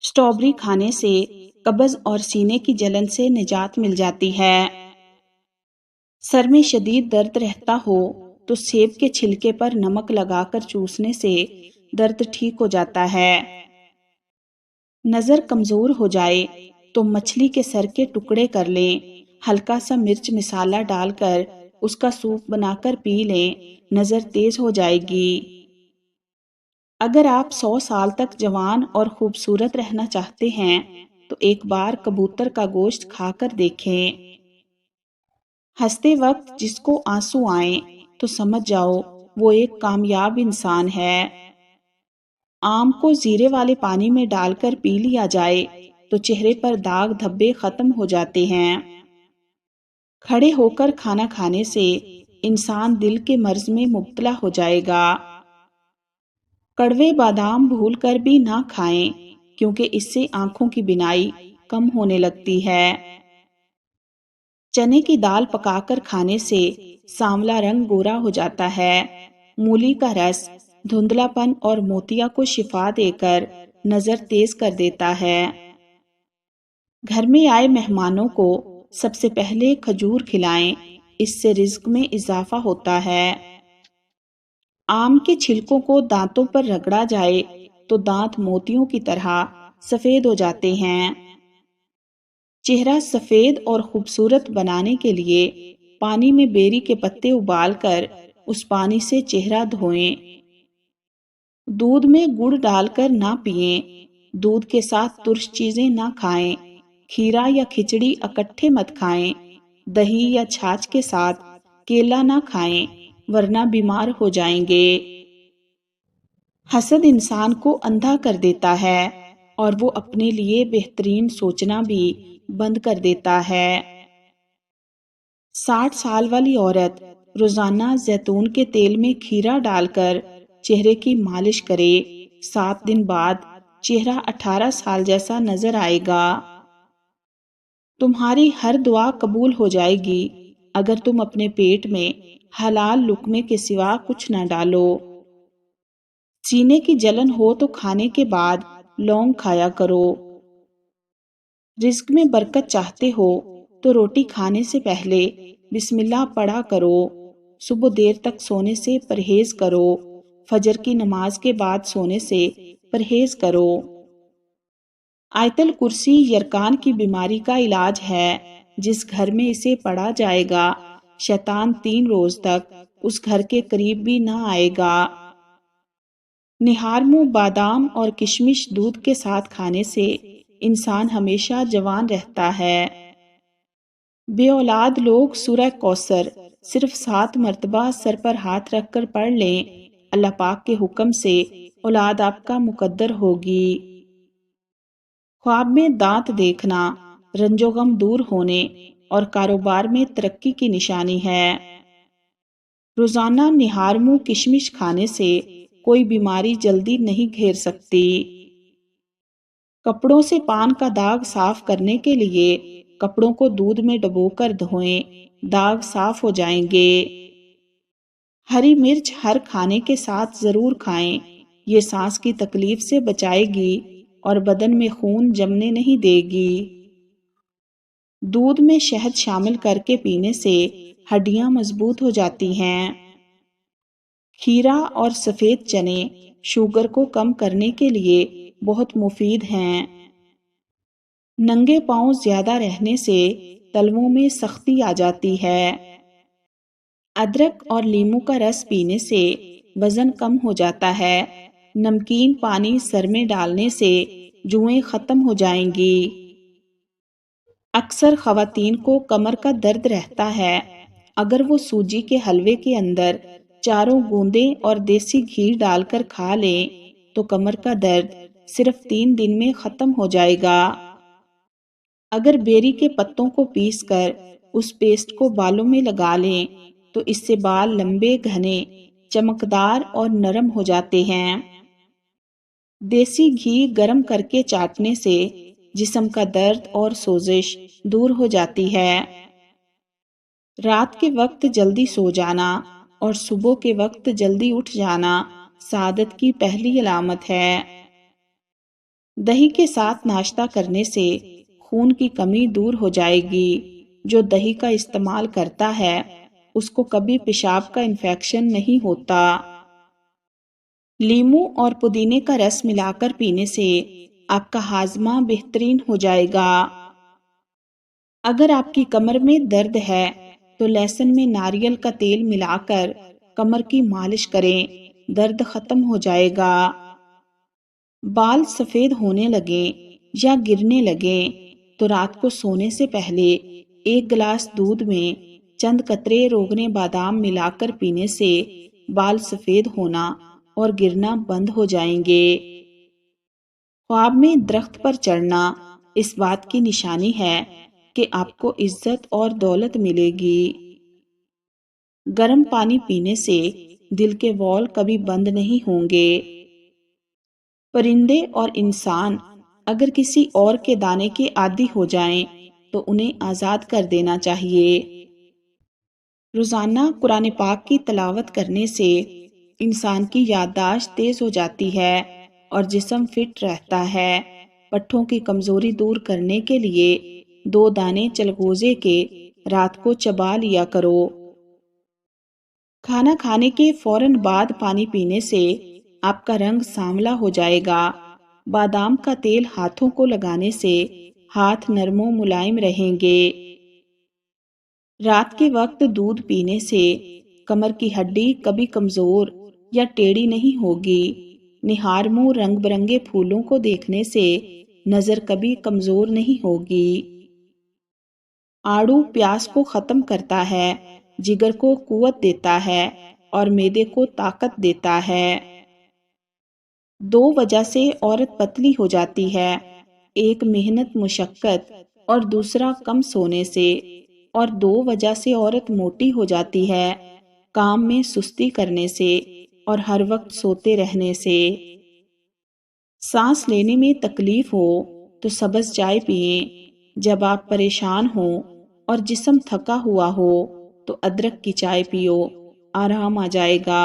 Strawberry खाने से कब्ज और सीने की जलन से निजात मिल जाती है। सर में शदीद दर्द रहता हो तो सेब के छिलके पर नमक लगाकर चूसने से दर्द ठीक हो जाता है। नजर कमजोर हो जाए तो मछली के सर के टुकड़े कर लें, हल्का सा मिर्च मसाला डालकर उसका सूप बनाकर पी लें, नजर तेज हो जाएगी। अगर आप 100 साल तक जवान और खूबसूरत रहना चाहते हैं तो एक बार कबूतर का गोश्त खाकर देखें। हंसते वक्त जिसको आंसू आए तो समझ जाओ वो एक कामयाब इंसान है। आम को जीरे वाले पानी में डालकर पी लिया जाए तो चेहरे पर दाग धब्बे खत्म हो जाते हैं। खड़े होकर खाना खाने से इंसान दिल के मर्ज में मुब्तला हो जाएगा। कड़वे बादाम भूलकर भी ना खाएं क्योंकि इससे आंखों की बिनाई कम होने लगती है। चने की दाल पकाकर खाने से सांवला रंग गोरा हो जाता है। मूली का रस धुंधलापन और मोतिया को शिफा देकर नजर तेज कर देता है। घर में आए मेहमानों को सबसे पहले खजूर खिलाएं, इससे रिज्क में इजाफा होता है। आम के छिलकों को दांतों पर रगड़ा जाए तो दांत मोतियों की तरह सफेद हो जाते हैं। चेहरा सफेद और खूबसूरत बनाने के लिए पानी में बेरी के पत्ते उबालकर उस पानी से चेहरा धोएं। दूध में गुड़ डालकर ना पिएं, दूध के साथ तुर्श चीजें ना खाएं, खीरा या खिचड़ी इकट्ठे मत खाएं, दही या छाछ के साथ केला ना खाएं वरना बीमार हो जाएंगे। हसद इंसान को अंधा कर देता है और वो अपने लिए बेहतरीन सोचना भी बंद कर देता है। 60 साल वाली औरत रोजाना जैतून के तेल में खीरा डालकर चेहरे की मालिश करे, 7 दिन बाद चेहरा 18 साल जैसा नजर आएगा। तुम्हारी हर दुआ कबूल हो जाएगी अगर तुम अपने पेट में हलाल लुकमे के सिवा कुछ न डालो। सीने की जलन हो तो खाने के बाद लौंग खाया करो। रिज्क में बरकत चाहते हो तो रोटी खाने से पहले बिस्मिल्लाह पढ़ा करो। सुबह देर तक सोने से परहेज करो। फजर की नमाज के बाद सोने से परहेज करो। आयतल कुर्सी यरकान की बीमारी का इलाज है। जिस घर में इसे पढ़ा जाएगा शैतान 3 रोज तक उस घर के करीब भी ना आएगा। निहारमू बादाम और किशमिश दूध के साथ खाने से इंसान हमेशा जवान रहता है। बे औलाद लोग सूरह कौसर सिर्फ 7 मर्तबा सर पर हाथ रखकर पढ़ लें, अल्लाह पाक के हुक्म से औलाद आपका मुकद्दर होगी। ख्वाब में दांत देखना रंजोगम दूर होने और कारोबार में तरक्की की निशानी है। रोजाना निहारमू किशमिश खाने से कोई बीमारी जल्दी नहीं घेर सकती। कपड़ों से पान का दाग साफ करने के लिए कपड़ों को दूध में डुबोकर धोएं, दाग साफ हो जाएंगे। हरी मिर्च हर खाने के साथ जरूर खाएं, ये सांस की तकलीफ से बचाएगी और बदन में खून जमने नहीं देगी। दूध में शहद शामिल करके पीने से हड्डियां मजबूत हो जाती हैं। खीरा और सफेद चने शुगर को कम करने के लिए बहुत मुफीद हैं। नंगे पांव ज्यादा रहने से तलवों में सख्ती आ जाती है। अदरक और लीमू का रस पीने से वजन कम हो जाता है। नमकीन पानी सर में डालने से जुएं खत्म हो जाएंगी। अक्सर खवातीन को कमर का दर्द रहता है। अगर वो सूजी के हलवे के अंदर 4 बूंदें और देसी घी डालकर खा लें तो कमर का दर्द सिर्फ 3 दिन में खत्म हो जाएगा। अगर बेरी के पत्तों को पीसकर उस पेस्ट को बालों में लगा लें तो इससे बाल लंबे, घने, चमकदार और नरम हो जाते हैं। देसी घी गर्म करके चाटने से जिस्म का दर्द और सोजिश दूर हो जाती है। रात के वक्त जल्दी सो जाना और सुबह के वक्त जल्दी उठ जाना सादत की पहली अलामत है। دہی کے ساتھ ناشتہ کرنے سے خون کی کمی دور ہو جائے گی۔ جو دہی کا استعمال کرتا ہے اس کو کبھی پیشاب کا انفیکشن نہیں ہوتا۔ لیموں اور پودینے کا رس ملا کر پینے سے آپ کا ہاضمہ بہترین ہو جائے گا۔ اگر آپ کی کمر میں درد ہے تو لہسن میں ناریل کا تیل ملا کر کمر کی مالش کریں، درد ختم ہو جائے گا۔ بال سفید ہونے لگیں یا گرنے لگیں تو رات کو سونے سے پہلے ایک گلاس دودھ میں چند قطرے روغن بادام ملا کر پینے سے بال سفید ہونا اور گرنا بند ہو جائیں گے۔ خواب میں درخت پر چڑھنا اس بات کی نشانی ہے کہ آپ کو عزت اور دولت ملے گی۔ گرم پانی پینے سے دل کے وال کبھی بند نہیں ہوں گے۔ پرندے اور انسان اگر کسی اور کے دانے کے عادی ہو جائیں تو انہیں آزاد کر دینا چاہیے۔ روزانہ قرآن پاک کی تلاوت کرنے سے انسان کی یادداشت تیز ہو جاتی ہے اور جسم فٹ رہتا ہے۔ پٹھوں کی کمزوری دور کرنے کے لیے 2 دانے چلغوزے کے رات کو چبا لیا کرو۔ کھانا کھانے کے فوراً بعد پانی پینے سے آپ کا رنگ سانولا ہو جائے گا۔ بادام کا تیل ہاتھوں کو لگانے سے ہاتھ نرم و ملائم رہیں گے۔ رات کے وقت دودھ پینے سے کمر کی ہڈی کبھی کمزور یا ٹیڑھی نہیں ہوگی۔ نہار منہ رنگ برنگے پھولوں کو دیکھنے سے نظر کبھی کمزور نہیں ہوگی۔ آڑو پیاس کو ختم کرتا ہے، جگر کو قوت دیتا ہے اور معدے کو طاقت دیتا ہے۔ 2 وجہ سے عورت پتلی ہو جاتی ہے، ایک محنت مشقت اور دوسرا کم سونے سے، اور 2 وجہ سے عورت موٹی ہو جاتی ہے، کام میں سستی کرنے سے اور ہر وقت سوتے رہنے سے۔ سانس لینے میں تکلیف ہو تو سبز چائے پئیں، جب آپ پریشان ہوں اور جسم تھکا ہوا ہو تو ادرک کی چائے پیو، آرام آ جائے گا۔